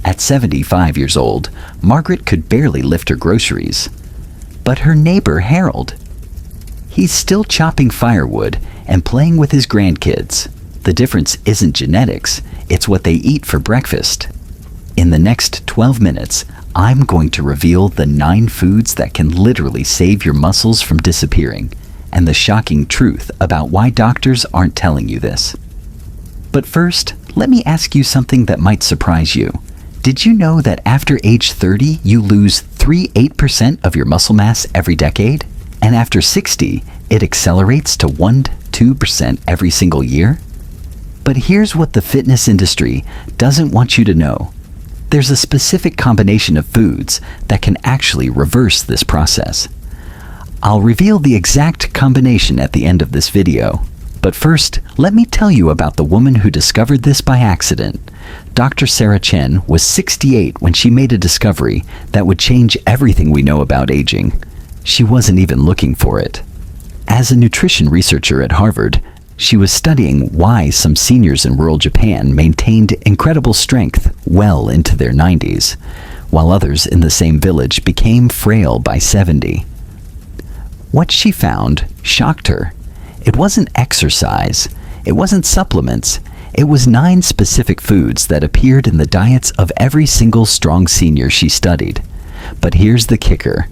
At 75 years old, Margaret could barely lift her groceries. But her neighbor Harold, he's still chopping firewood and playing with his grandkids. The difference isn't genetics, it's what they eat for breakfast. In the next 12 minutes, I'm going to reveal the 9 foods that can literally save your muscles from disappearing, and the shocking truth about why doctors aren't telling you this. But first, let me ask you something that might surprise you. Did you know that after age 30, you lose 3-8% of your muscle mass every decade? And after 60, it accelerates to 1-2% every single year? But here's what the fitness industry doesn't want you to know. There's a specific combination of foods that can actually reverse this process. I'll reveal the exact combination at the end of this video. But first, let me tell you about the woman who discovered this by accident. Dr. Sarah Chen was 68 when she made a discovery that would change everything we know about aging. She wasn't even looking for it. As a nutrition researcher at Harvard, she was studying why some seniors in rural Japan maintained incredible strength well into their 90s, while others in the same village became frail by 70. What she found shocked her. It wasn't exercise, it wasn't supplements, it was 9 specific foods that appeared in the diets of every single strong senior she studied. But here's the kicker.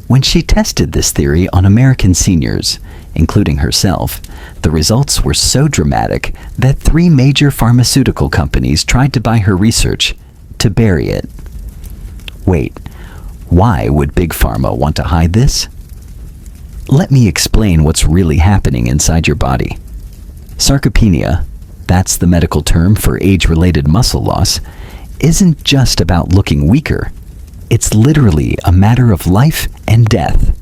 When she tested this theory on American seniors, including herself, the results were so dramatic that 3 major pharmaceutical companies tried to buy her research to bury it. Wait, why would Big Pharma want to hide this? Let me explain what's really happening inside your body. Sarcopenia, that's the medical term for age-related muscle loss, isn't just about looking weaker. It's literally a matter of life and death.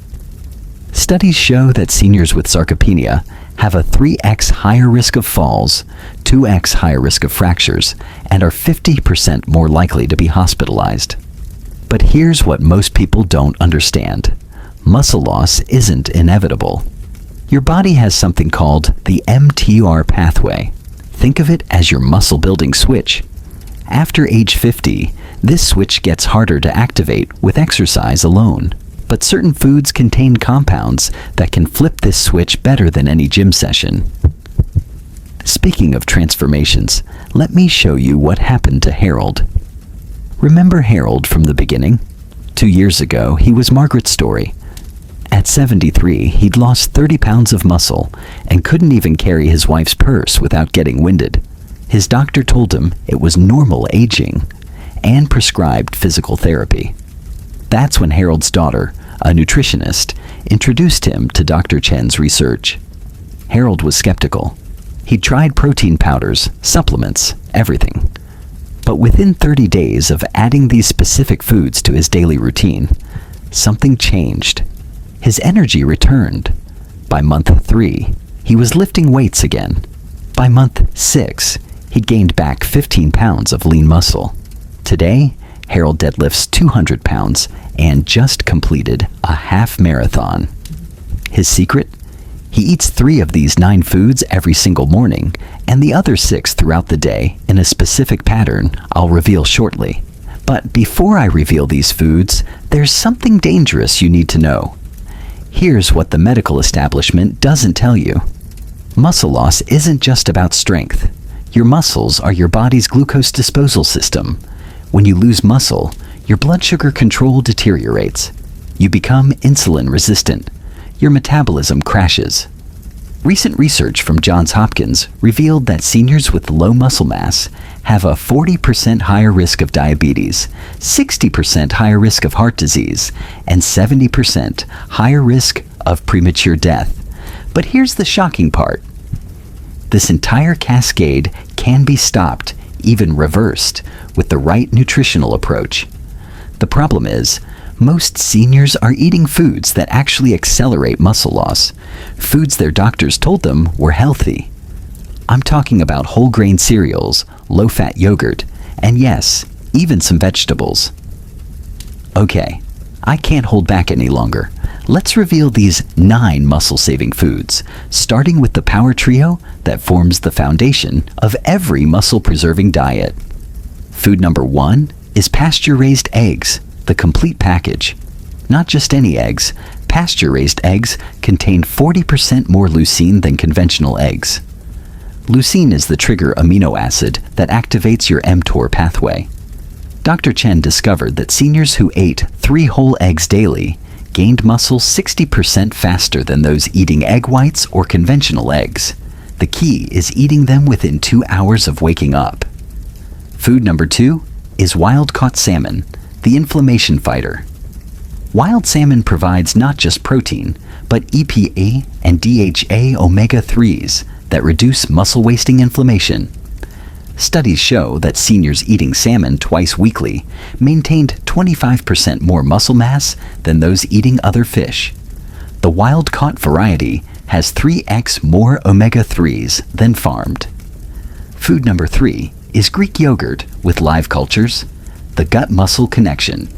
Studies show that seniors with sarcopenia have a 3x higher risk of falls, 2x higher risk of fractures, and are 50% more likely to be hospitalized. But here's what most people don't understand. Muscle loss isn't inevitable. Your body has something called the mTOR pathway. Think of it as your muscle-building switch. After age 50, this switch gets harder to activate with exercise alone. But certain foods contain compounds that can flip this switch better than any gym session. Speaking of transformations, let me show you what happened to Harold. Remember Harold from the beginning? 2 years ago, he was Margaret's story. At 73, he'd lost 30 pounds of muscle and couldn't even carry his wife's purse without getting winded. His doctor told him it was normal aging and prescribed physical therapy. That's when Harold's daughter, a nutritionist, introduced him to Dr. Chen's research. Harold was skeptical. He'd tried protein powders, supplements, everything. But within 30 days of adding these specific foods to his daily routine, something changed. His energy returned. By month 3, he was lifting weights again. By month 6, he'd gained back 15 pounds of lean muscle. Today, Harold deadlifts 200 pounds and just completed a half marathon. His secret? He eats 3 of these 9 foods every single morning, and the other 6 throughout the day in a specific pattern I'll reveal shortly. But before I reveal these foods, there's something dangerous you need to know. Here's what the medical establishment doesn't tell you. Muscle loss isn't just about strength. Your muscles are your body's glucose disposal system. When you lose muscle, your blood sugar control deteriorates. You become insulin resistant. Your metabolism crashes. Recent research from Johns Hopkins revealed that seniors with low muscle mass have a 40% higher risk of diabetes, 60% higher risk of heart disease, and 70% higher risk of premature death. But here's the shocking part. This entire cascade can be stopped, even reversed, with the right nutritional approach. The problem is, most seniors are eating foods that actually accelerate muscle loss, foods their doctors told them were healthy. I'm talking about whole grain cereals, low-fat yogurt, and yes, even some vegetables. Okay, I can't hold back any longer. Let's reveal these 9 muscle-saving foods, starting with the power trio that forms the foundation of every muscle-preserving diet. Food number 1 is pasture-raised eggs, the complete package. Not just any eggs, pasture-raised eggs contain 40% more leucine than conventional eggs. Leucine is the trigger amino acid that activates your mTOR pathway. Dr. Chen discovered that seniors who ate 3 whole eggs daily gained muscle 60% faster than those eating egg whites or conventional eggs. The key is eating them within 2 hours of waking up. Food number 2 is wild-caught salmon, the inflammation fighter. Wild salmon provides not just protein, but EPA and DHA omega-3s that reduce muscle-wasting inflammation. Studies show that seniors eating salmon twice weekly maintained 25% more muscle mass than those eating other fish. The wild-caught variety has 3x more omega-3s than farmed. Food number 3 is Greek yogurt with live cultures, the gut-muscle connection.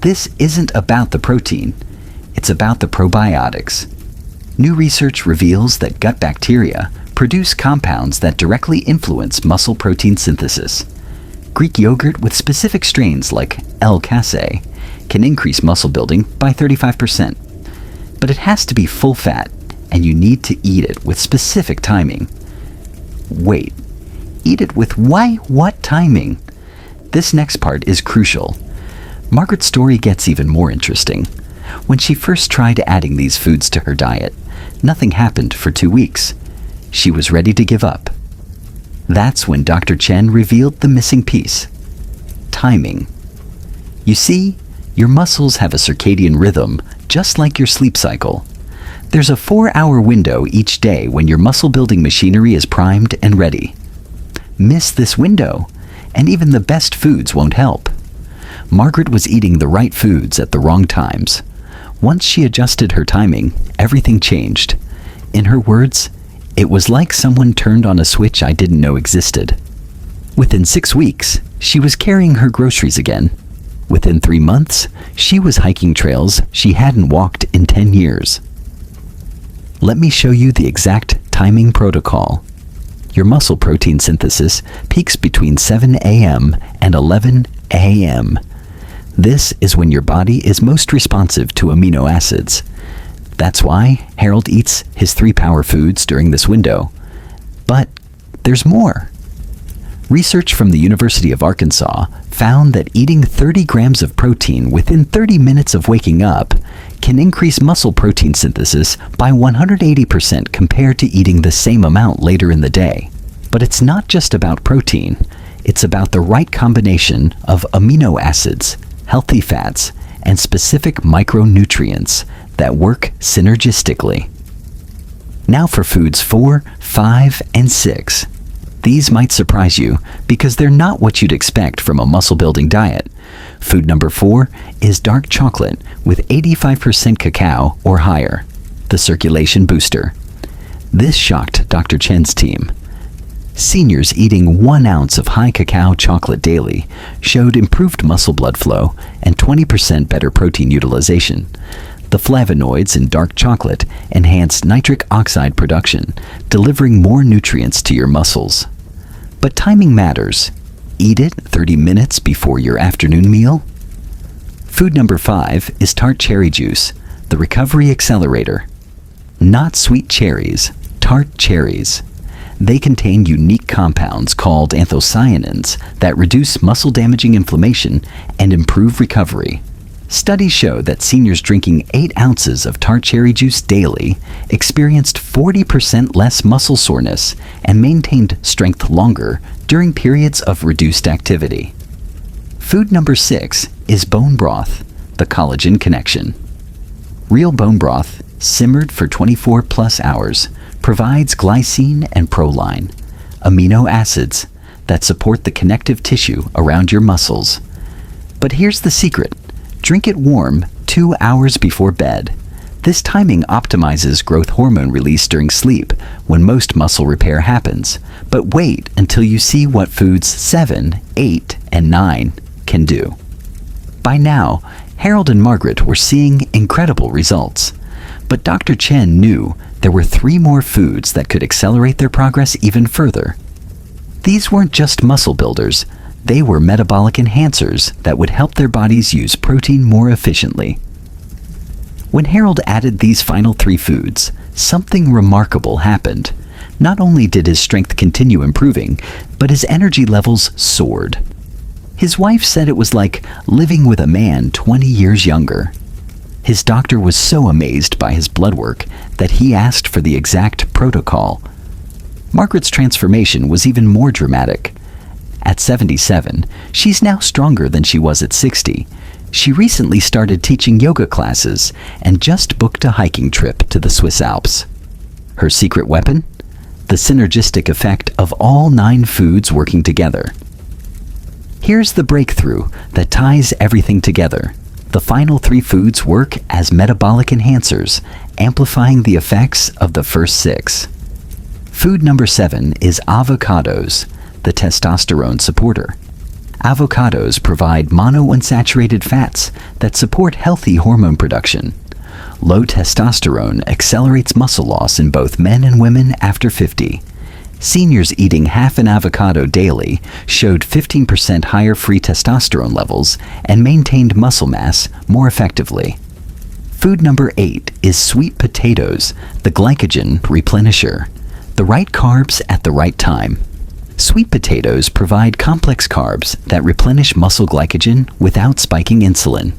This isn't about the protein, it's about the probiotics. New research reveals that gut bacteria produce compounds that directly influence muscle protein synthesis. Greek yogurt with specific strains like L. casei can increase muscle building by 35%. But it has to be full fat, and you need to eat it with specific timing. Wait, eat it with what timing? This next part is crucial. Margaret's story gets even more interesting. When she first tried adding these foods to her diet, nothing happened for 2 weeks. She was ready to give up. That's when Dr. Chen revealed the missing piece: timing. You see, your muscles have a circadian rhythm just like your sleep cycle. There's a 4-hour window each day when your muscle-building machinery is primed and ready. Miss this window, and even the best foods won't help. Margaret was eating the right foods at the wrong times. Once she adjusted her timing, everything changed. In her words, "It was like someone turned on a switch I didn't know existed." Within 6 weeks, she was carrying her groceries again. Within 3 months, she was hiking trails she hadn't walked in 10 years. Let me show you the exact timing protocol. Your muscle protein synthesis peaks between 7 a.m. and 11 a.m. This is when your body is most responsive to amino acids. That's why Harold eats his 3 power foods during this window. But there's more. Research from the University of Arkansas found that eating 30 grams of protein within 30 minutes of waking up can increase muscle protein synthesis by 180% compared to eating the same amount later in the day. But it's not just about protein. It's about the right combination of amino acids, healthy fats, and specific micronutrients that work synergistically. Now for foods 4, 5, and 6. These might surprise you because they're not what you'd expect from a muscle-building diet. Food number 4 is dark chocolate with 85% cacao or higher, the circulation booster. This shocked Dr. Chen's team. Seniors eating 1 ounce of high cacao chocolate daily showed improved muscle blood flow and 20% better protein utilization. The flavonoids in dark chocolate enhance nitric oxide production, delivering more nutrients to your muscles. But timing matters. Eat it 30 minutes before your afternoon meal. Food number 5 is tart cherry juice, the recovery accelerator. Not sweet cherries, tart cherries. They contain unique compounds called anthocyanins that reduce muscle-damaging inflammation and improve recovery. Studies show that seniors drinking 8 ounces of tart cherry juice daily experienced 40% less muscle soreness and maintained strength longer during periods of reduced activity. Food number 6 is bone broth, the collagen connection. Real bone broth, simmered for 24 plus hours, provides glycine and proline, amino acids that support the connective tissue around your muscles. But here's the secret. Drink it warm 2 hours before bed. This timing optimizes growth hormone release during sleep when most muscle repair happens. But wait until you see what foods 7, 8, and 9 can do. By now, Harold and Margaret were seeing incredible results. But Dr. Chen knew there were 3 more foods that could accelerate their progress even further. These weren't just muscle builders. They were metabolic enhancers that would help their bodies use protein more efficiently. When Harold added these final 3 foods, something remarkable happened. Not only did his strength continue improving, but his energy levels soared. His wife said it was like living with a man 20 years younger. His doctor was so amazed by his blood work that he asked for the exact protocol. Margaret's transformation was even more dramatic. At 77, she's now stronger than she was at 60. She recently started teaching yoga classes and just booked a hiking trip to the Swiss Alps. Her secret weapon? The synergistic effect of all 9 foods working together. Here's the breakthrough that ties everything together. The final 3 foods work as metabolic enhancers, amplifying the effects of the first 6. Food number 7 is avocados, the testosterone supporter. Avocados provide monounsaturated fats that support healthy hormone production. Low testosterone accelerates muscle loss in both men and women after 50. Seniors eating half an avocado daily showed 15% higher free testosterone levels and maintained muscle mass more effectively. Food number 8 is sweet potatoes, the glycogen replenisher. The right carbs at the right time. Sweet potatoes provide complex carbs that replenish muscle glycogen without spiking insulin.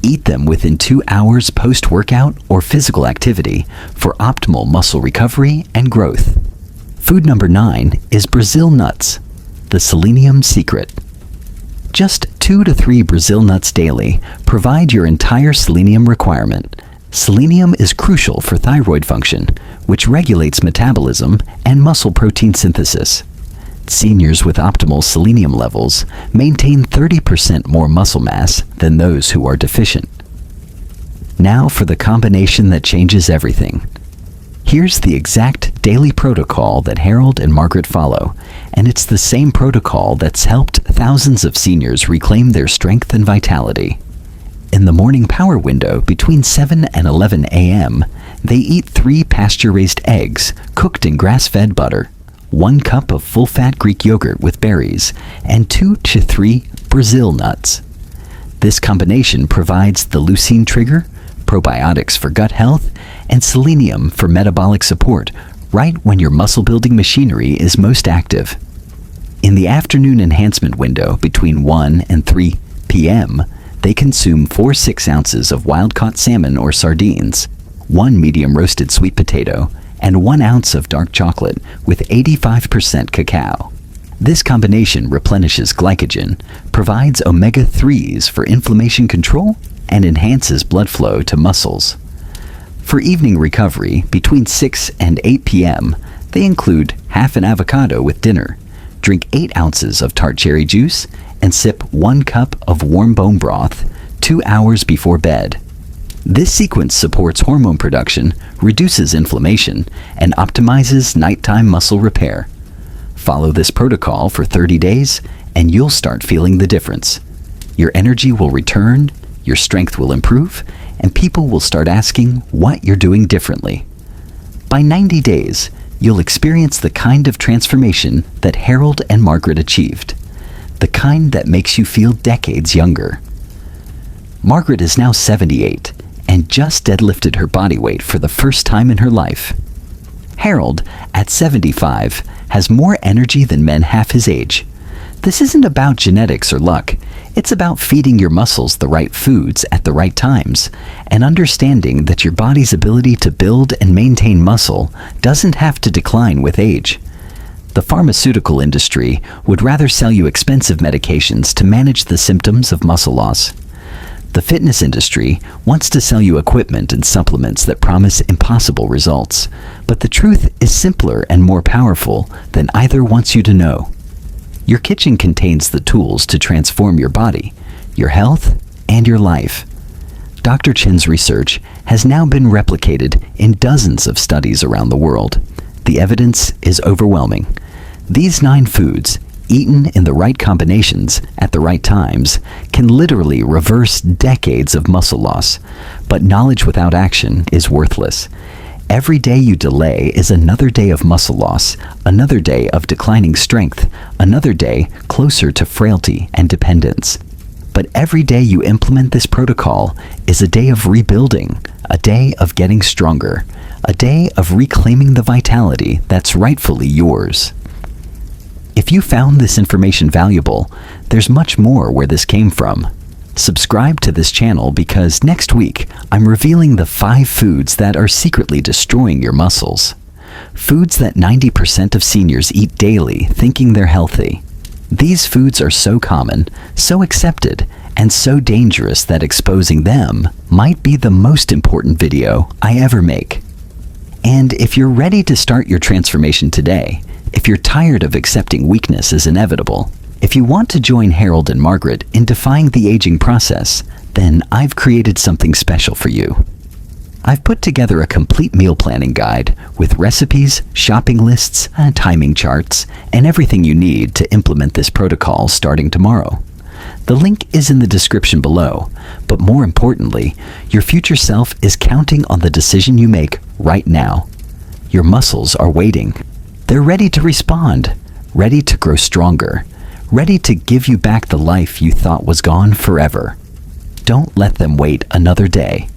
Eat them within 2 hours post-workout or physical activity for optimal muscle recovery and growth. Food number 9 is Brazil nuts, the selenium secret. Just 2 to 3 Brazil nuts daily provide your entire selenium requirement. Selenium is crucial for thyroid function, which regulates metabolism and muscle protein synthesis. Seniors with optimal selenium levels maintain 30% more muscle mass than those who are deficient. Now for the combination that changes everything. Here's the exact daily protocol that Harold and Margaret follow, and it's the same protocol that's helped thousands of seniors reclaim their strength and vitality. In the morning power window between 7 and 11 a.m., they eat 3 pasture-raised eggs cooked in grass-fed butter, 1 cup of full-fat Greek yogurt with berries, and 2 to 3 Brazil nuts. This combination provides the leucine trigger, probiotics for gut health, and selenium for metabolic support right when your muscle-building machinery is most active. In the afternoon enhancement window between 1 and 3 p.m., they consume 4-6 ounces of wild-caught salmon or sardines, 1 medium roasted sweet potato, and 1 ounce of dark chocolate with 85% cacao. This combination replenishes glycogen, provides omega-3s for inflammation control, and enhances blood flow to muscles. For evening recovery, between 6 and 8 p.m., they include half an avocado with dinner, drink 8 ounces of tart cherry juice, and sip 1 cup of warm bone broth 2 hours before bed. This sequence supports hormone production, reduces inflammation, and optimizes nighttime muscle repair. Follow this protocol for 30 days, and you'll start feeling the difference. Your energy will return, your strength will improve, and people will start asking what you're doing differently. By 90 days, you'll experience the kind of transformation that Harold and Margaret achieved, the kind that makes you feel decades younger. Margaret is now 78 and just deadlifted her body weight for the first time in her life. Harold, at 75, has more energy than men half his age. This isn't about genetics or luck. It's about feeding your muscles the right foods at the right times and understanding that your body's ability to build and maintain muscle doesn't have to decline with age. The pharmaceutical industry would rather sell you expensive medications to manage the symptoms of muscle loss. The fitness industry wants to sell you equipment and supplements that promise impossible results, but the truth is simpler and more powerful than either wants you to know. Your kitchen contains the tools to transform your body, your health, and your life. Dr. Chen's research has now been replicated in dozens of studies around the world. The evidence is overwhelming. These 9 foods, eaten in the right combinations at the right times, can literally reverse decades of muscle loss. But knowledge without action is worthless. Every day you delay is another day of muscle loss, another day of declining strength, another day closer to frailty and dependence. But every day you implement this protocol is a day of rebuilding, a day of getting stronger, a day of reclaiming the vitality that's rightfully yours. If you found this information valuable, there's much more where this came from. Subscribe to this channel because next week I'm revealing the 5 foods that are secretly destroying your muscles. Foods that 90% of seniors eat daily thinking they're healthy. These foods are so common, so accepted, and so dangerous that exposing them might be the most important video I ever make. And if you're ready to start your transformation today, if you're tired of accepting weakness as inevitable, if you want to join Harold and Margaret in defying the aging process, then I've created something special for you. I've put together a complete meal planning guide with recipes, shopping lists, timing charts, and everything you need to implement this protocol starting tomorrow. The link is in the description below, but more importantly, your future self is counting on the decision you make right now. Your muscles are waiting. They're ready to respond, ready to grow stronger, ready to give you back the life you thought was gone forever. Don't let them wait another day.